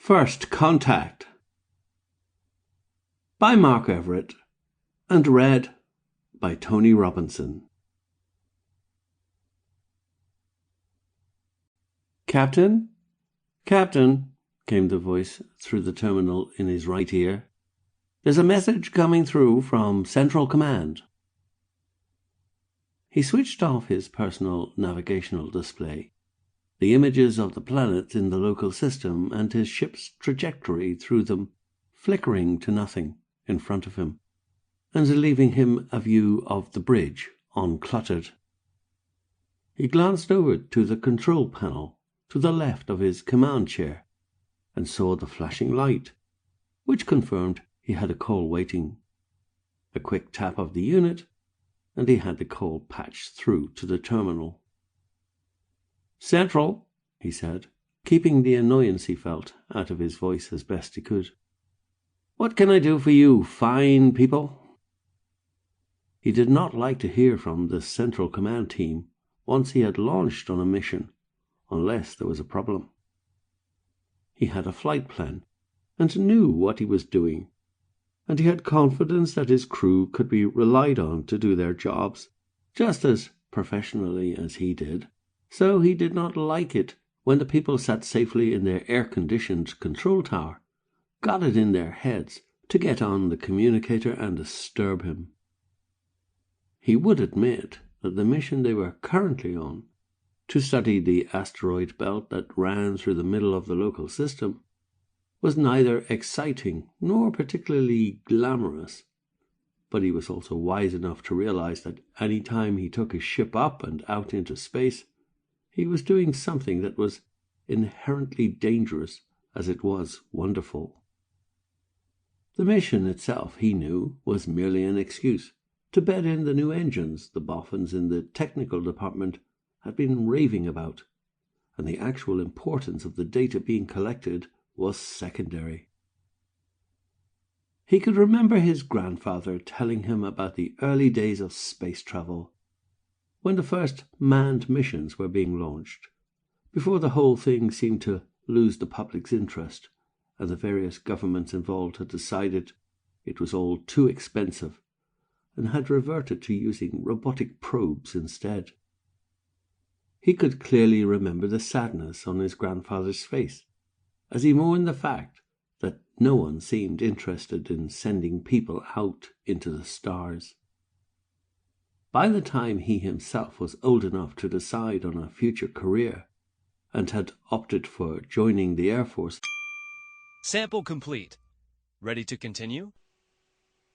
First Contact by Marc Everitt and read by Tony Robinson. "Captain? Captain," came the voice through the terminal in his right ear. "There's a message coming through from Central Command." He switched off his personal navigational display, the images of the planets in the local system and his ship's trajectory through them flickering to nothing in front of him, and leaving him a view of the bridge uncluttered. He glanced over to the control panel to the left of his command chair and saw the flashing light, which confirmed he had a call waiting. A quick tap of the unit, and he had the call patched through to the terminal. "Central," he said, keeping the annoyance he felt out of his voice as best he could. "What can I do for you, fine people?" He did not like to hear from the Central Command team once he had launched on a mission, unless there was a problem. He had a flight plan and knew what he was doing, and he had confidence that his crew could be relied on to do their jobs just as professionally as he did. So he did not like it when the people sat safely in their air-conditioned control tower got it in their heads to get on the communicator and disturb him. He would admit that the mission they were currently on, to study the asteroid belt that ran through the middle of the local system, was neither exciting nor particularly glamorous, but he was also wise enough to realize that any time he took his ship up and out into space, he was doing something that was inherently dangerous as it was wonderful. The mission itself, he knew, was merely an excuse to bed in the new engines the boffins in the technical department had been raving about, and the actual importance of the data being collected was secondary. He could remember his grandfather telling him about the early days of space travel, when the first manned missions were being launched, before the whole thing seemed to lose the public's interest, and the various governments involved had decided it was all too expensive and had reverted to using robotic probes instead. He could clearly remember the sadness on his grandfather's face as he mourned the fact that no one seemed interested in sending people out into the stars. By the time he himself was old enough to decide on a future career and had opted for joining the Air Force, Sample complete. Ready to continue?